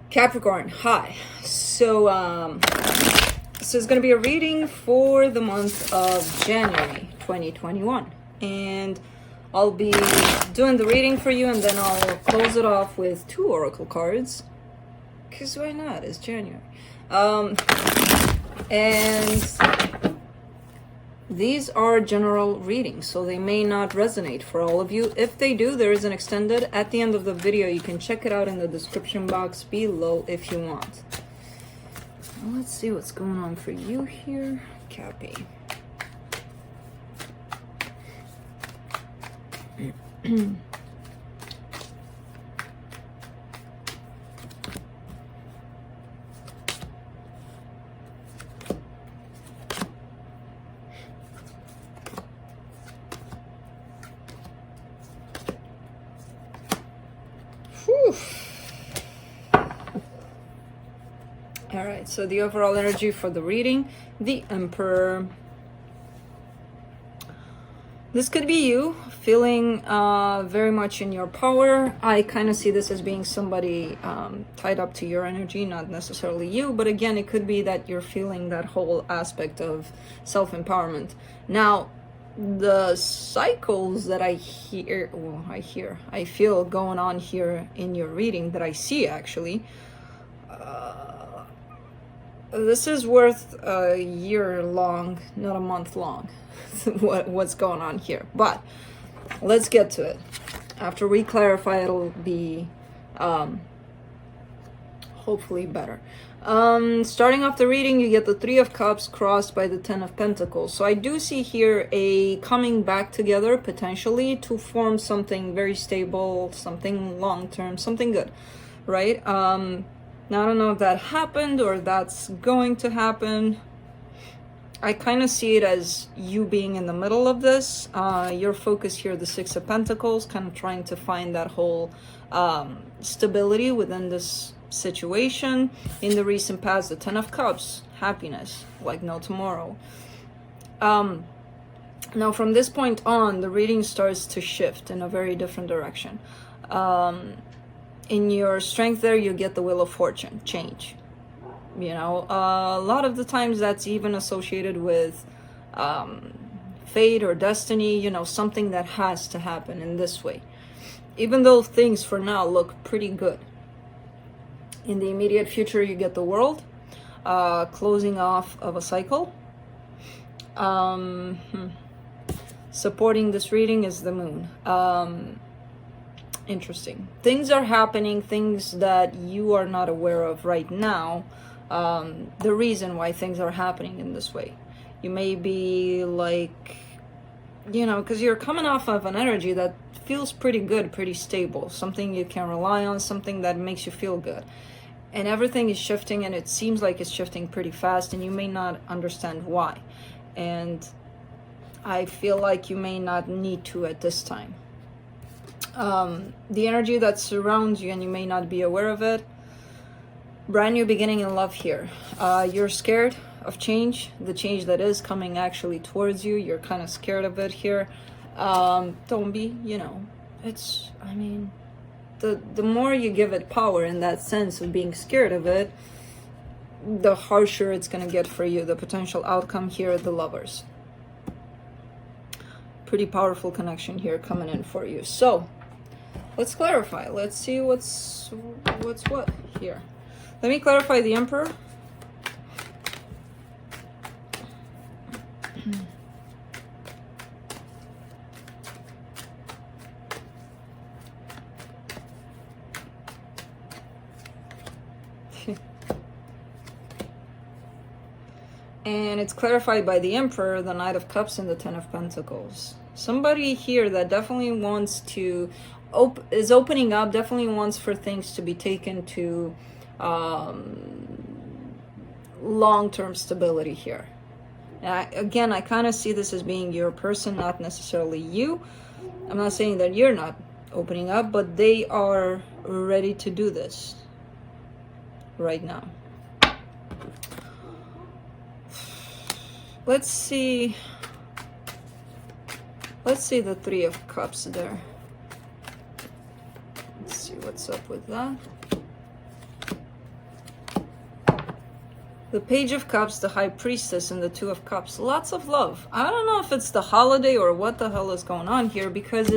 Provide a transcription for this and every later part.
Capricorn, hi. This is going to be a reading for the month of January 2021. And I'll be doing the reading for you, and then I'll close it off with 2 oracle cards. Because why not? It's January. And these are general readings, so they may not resonate for all of you. If they do, there is an extended at the end of the video. You can check it out in the description box below if you want. Well, let's see what's going on for you here, Cappy. All right, so the overall energy for the reading, the Emperor. This could be you feeling very much in your power. I kind of see this as being somebody tied up to your energy, not necessarily you, but again, it could be that you're feeling that whole aspect of self-empowerment. Now, the cycles that I feel going on here in your reading, that I see actually, this is worth a year long, not a month long, what's going on here. But let's get to it. After we clarify, it'll be hopefully better. Starting off the reading, you get the 3 of Cups crossed by the 10 of Pentacles. So I do see here a coming back together, potentially, to form something very stable, something long-term, something good, right? Now, I don't know if that happened or that's going to happen. I kind of see it as you being in the middle of this. Your focus here, the 6 of Pentacles, kind of trying to find that whole stability within this situation. In the recent past, the 10 of Cups, happiness, like no tomorrow. Now, from this point on, the reading starts to shift in a very different direction. In your strength there, you get the Wheel of Fortune, change. You know, a lot of the times that's even associated with fate or destiny, you know, something that has to happen in this way. Even though things for now look pretty good. In the immediate future, you get the World, closing off of a cycle. Supporting this reading is the Moon. Interesting. Things are happening, things that you are not aware of right now. The reason why things are happening in this way. You may be like, you know, because you're coming off of an energy that feels pretty good, pretty stable, something you can rely on, something that makes you feel good. And everything is shifting, and it seems like it's shifting pretty fast, and you may not understand why. And I feel like you may not need to at this time. The energy that surrounds you, and you may not be aware of it. Brand new beginning in love here. You're scared of change, the change that is coming actually towards you. You're kind of scared of it here. Don't be, you know, it's, I mean, the more you give it power in that sense of being scared of it, the harsher it's going to get for you. The potential outcome here, the Lovers. Pretty powerful connection here coming in for you. So, let's clarify. Let's see what's what here. Let me clarify the Emperor. And it's clarified by the Emperor, the Knight of Cups, and the 10 of Pentacles. Somebody here that definitely wants to is opening up, definitely wants for things to be taken to long-term stability here. Again, I kind of see this as being your person, not necessarily you. I'm not saying that you're not opening up, but they are ready to do this right now. Let's see the 3 of Cups there. Let's see what's up with that. The Page of Cups, the High Priestess, and the Two of Cups. Lots of love. I don't know if it's the holiday or what the hell is going on here, because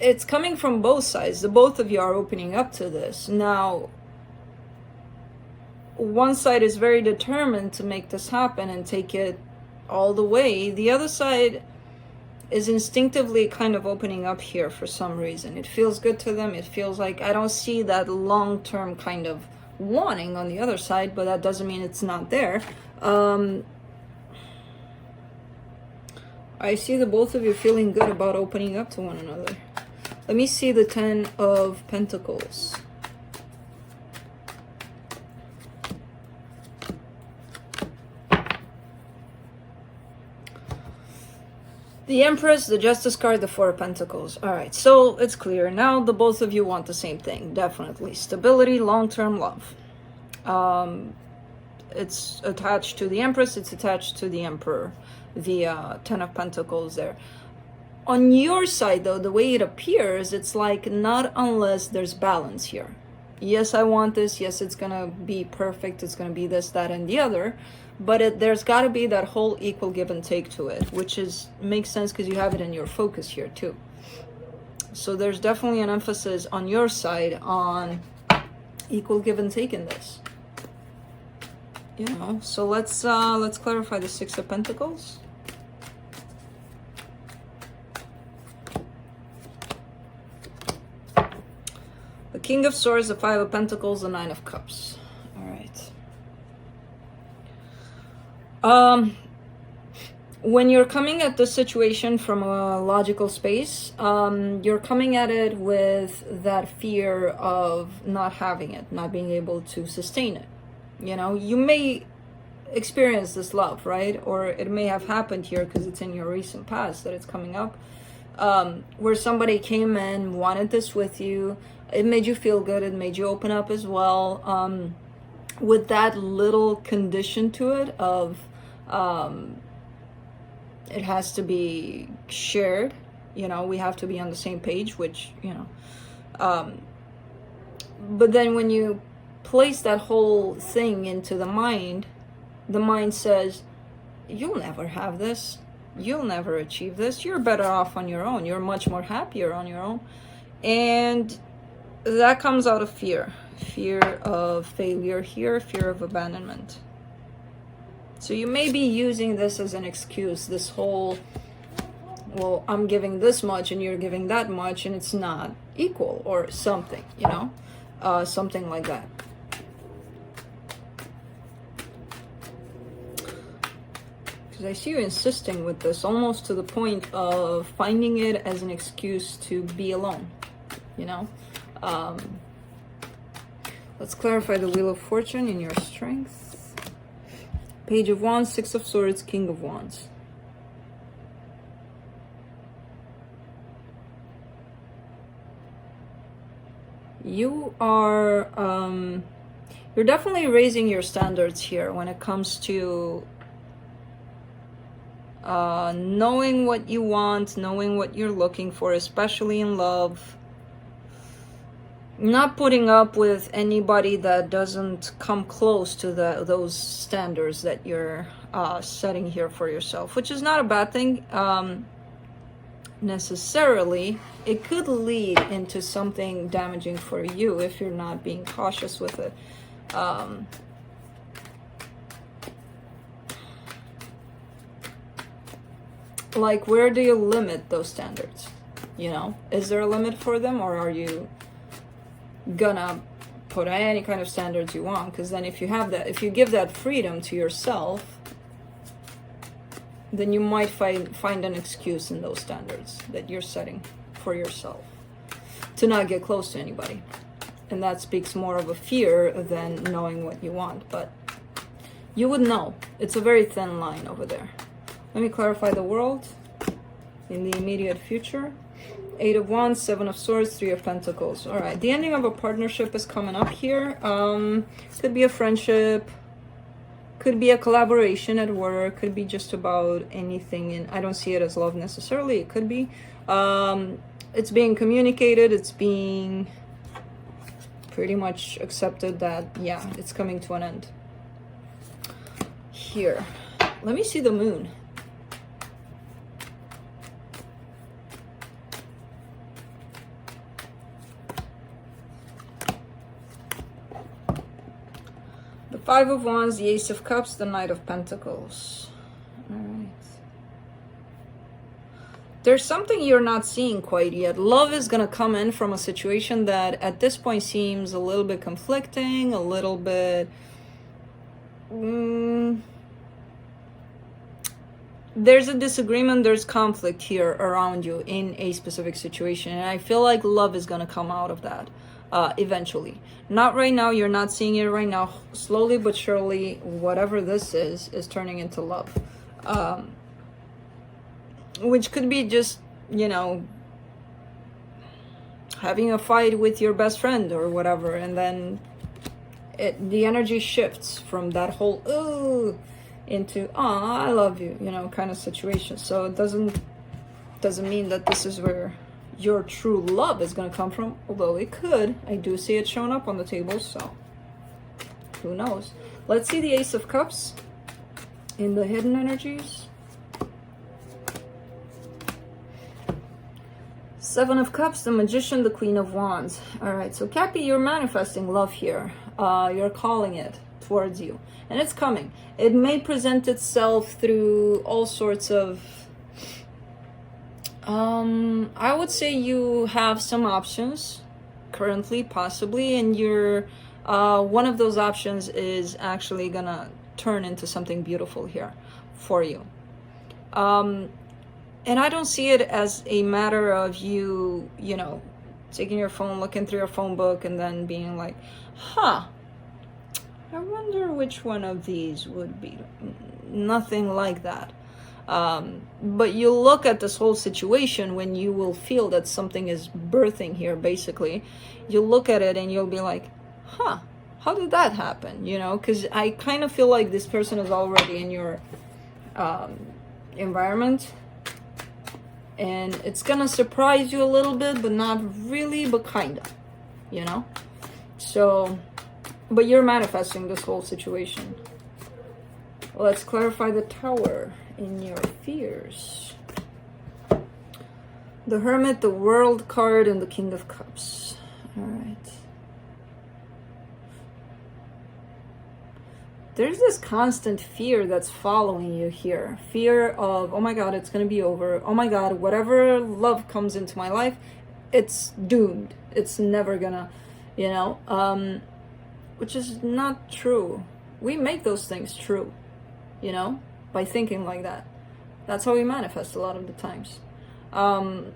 it's coming from both sides. The both of you are opening up to this. Now, one side is very determined to make this happen and take it all the way. The other side is instinctively kind of opening up here for some reason. It feels good to them. It feels like, I don't see that long-term kind of wanting on the other side, but that doesn't mean it's not there. I see the both of you feeling good about opening up to one another. Let me see the Ten of Pentacles. The Empress, the Justice card, the Four of Pentacles. All right, so it's clear. Now the both of you want the same thing, definitely. Stability, long-term love. It's attached to the Empress, it's attached to the Emperor. The Ten of Pentacles there. On your side, though, the way it appears, it's like not unless there's balance here. Yes, I want this. Yes, it's going to be perfect. It's going to be this, that, and the other. But there's got to be that whole equal give and take to it, which makes sense because you have it in your focus here too. So there's definitely an emphasis on your side on equal give and take in this. You know, so let's clarify the Six of Pentacles. The King of Swords, the Five of Pentacles, the Nine of Cups. All right. When you're coming at this situation from a logical space, you're coming at it with that fear of not having it, not being able to sustain it. You know, you may experience this love, right? Or it may have happened here because it's in your recent past that it's coming up, where somebody came in, wanted this with you. It made you feel good. It made you open up as well, with that little condition to it of it has to be shared. You know, we have to be on the same page, which, you know, but then when you place that whole thing into the mind says, you'll never have this. You'll never achieve this. You're better off on your own. You're much more happier on your own. And that comes out of fear. Fear of failure here, fear of abandonment. So you may be using this as an excuse, this whole, well, I'm giving this much and you're giving that much and it's not equal or something, you know, something like that. Because I see you insisting with this almost to the point of finding it as an excuse to be alone, you know. Let's clarify the Wheel of Fortune in your strength. Page of Wands, Six of Swords, King of Wands. You are, you're definitely raising your standards here when it comes to knowing what you want, knowing what you're looking for, especially in love. Not putting up with anybody that doesn't come close to those standards that you're setting here for yourself, which is not a bad thing necessarily. It could lead into something damaging for you if you're not being cautious with it. Like, where do you limit those standards? You know, is there a limit for them, or are you gonna put any kind of standards you want? Because then if you have that, if you give that freedom to yourself, then you might find an excuse in those standards that you're setting for yourself to not get close to anybody. And that speaks more of a fear than knowing what you want. But you would know. It's a very thin line over there. Let me clarify the world in the immediate future. Eight of Wands, Seven of Swords, Three of Pentacles. All right, the ending of a partnership is coming up here. Could be a friendship, could be a collaboration at work, could be just about anything. And I don't see it as love necessarily. It could be. It's being communicated. It's being pretty much accepted that, yeah, it's coming to an end. Here, let me see the moon. The Five of Wands, the Ace of Cups, the Knight of Pentacles. All right. There's something you're not seeing quite yet. Love is going to come in from a situation that at this point seems a little bit conflicting, a little bit... there's a disagreement, there's conflict here around you in a specific situation. And I feel like love is going to come out of that eventually. Not right now, you're not seeing it right now. Slowly but surely, whatever this is turning into love. Which could be just, you know, having a fight with your best friend or whatever, and then the energy shifts from that whole ooh into I love you, you know, kind of situation. So it doesn't mean that this is where your true love is going to come from, although it could. I do see it showing up on the table, so who knows. Let's see the Ace of Cups in the hidden energies. Seven of Cups, the Magician, the Queen of Wands. All right, so Cappy, you're manifesting love here. You're calling it towards you, and it's coming. It may present itself through all sorts of... I would say you have some options currently, possibly, and you're... one of those options is actually gonna turn into something beautiful here for you. And I don't see it as a matter of you know, taking your phone, looking through your phone book, and then being like, huh, I wonder which one of these would be. Nothing like that. But you look at this whole situation when you will feel that something is birthing here, basically. You look at it and you'll be like, huh, how did that happen? You know, because I kind of feel like this person is already in your environment. And it's gonna surprise you a little bit, but not really, but kinda, you know? So, but you're manifesting this whole situation. Let's clarify the Tower in your fears. The Hermit, the World card, and the King of Cups. All right. There's this constant fear that's following you here. Fear of, oh my God, it's going to be over. Oh my God, whatever love comes into my life, it's doomed. It's never gonna, you know, which is not true. We make those things true, you know, by thinking like that. That's how we manifest a lot of the times. And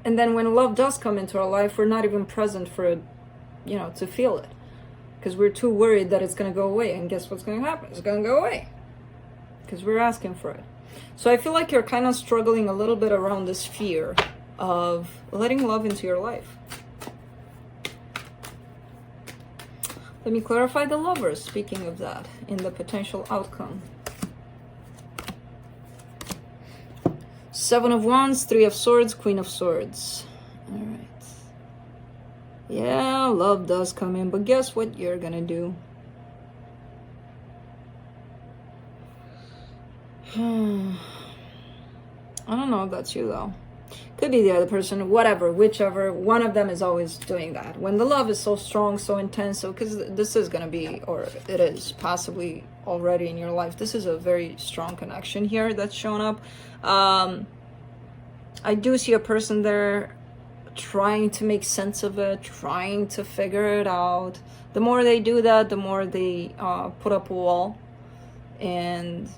then when love does come into our life, we're not even present for it, you know, to feel it. Because we're too worried that it's going to go away. And guess what's going to happen? It's going to go away. Because we're asking for it. So I feel like you're kind of struggling a little bit around this fear of letting love into your life. Let me clarify the Lovers, speaking of that, in the potential outcome. Seven of Wands, Three of Swords, Queen of Swords. All right. Yeah, love does come in, but guess what you're gonna do? I don't know if that's you, though. Could be the other person, whatever, whichever. One of them is always doing that. When the love is so strong, so intense, so because this is gonna be, or it is possibly already in your life, this is a very strong connection here that's shown up. I do see a person there trying to make sense of it, trying to figure it out. The more they do that, the more they put up a wall, and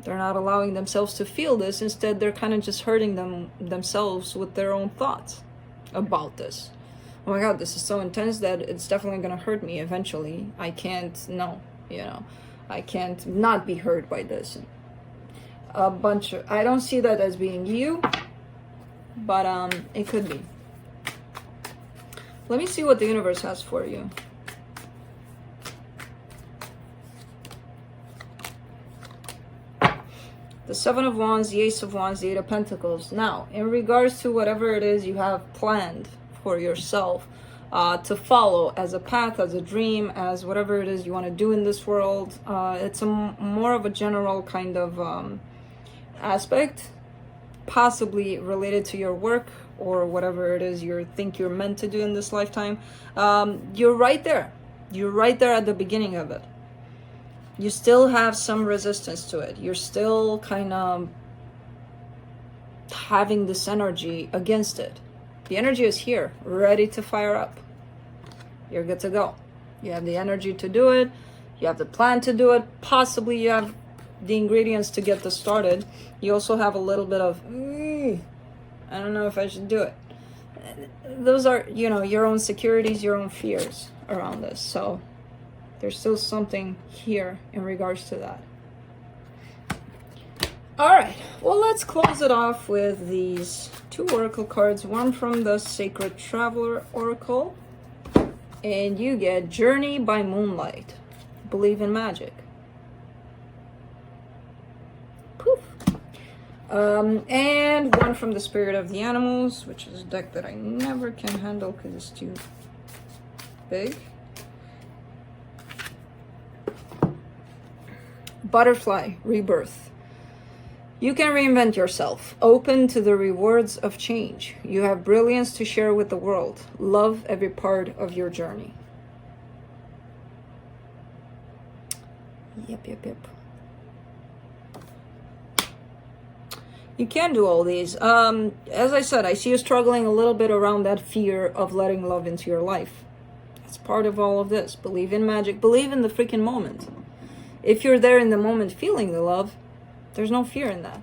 they're not allowing themselves to feel this. Instead, they're kind of just hurting themselves with their own thoughts about this. Oh my God, this is so intense that it's definitely gonna hurt me eventually. I can't, no, you know, I can't not be hurt by this. A bunch of, I don't see that as being you, but it could be. Let me see what the universe has for you. The Seven of Wands, the Ace of Wands, the Eight of Pentacles. Now, in regards to whatever it is you have planned for yourself, to follow as a path, as a dream, as whatever it is you want to do in this world. It's a more of a general kind of aspect, possibly related to your work or whatever it is you think you're meant to do in this lifetime. You're right there. You're right there at the beginning of it. You still have some resistance to it. You're still kind of having this energy against it. The energy is here, ready to fire up. You're good to go. You have the energy to do it. You have the plan to do it. Possibly you have the ingredients to get this started. You also have a little bit of, I don't know if I should do it. Those are, you know, your own insecurities, your own fears around this. So there's still something here in regards to that. All right, well, let's close it off with these two oracle cards. One from the Sacred Traveler Oracle, and you get Journey by Moonlight. Believe in magic. Poof. And one from the Spirit of the Animals, which is a deck that I never can handle because it's too big. Butterfly Rebirth. You can reinvent yourself, open to the rewards of change. You have brilliance to share with the world. Love every part of your journey. Yep. You can do all these. As I said, I see you struggling a little bit around that fear of letting love into your life. That's part of all of this. Believe in magic. Believe in the freaking moment. If you're there in the moment feeling the love, there's no fear in that,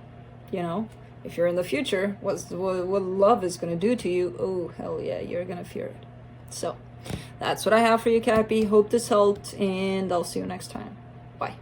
you know? If you're in the future, what love is going to do to you, oh, hell yeah, you're going to fear it. So, that's what I have for you, Cappy. Hope this helped, and I'll see you next time. Bye.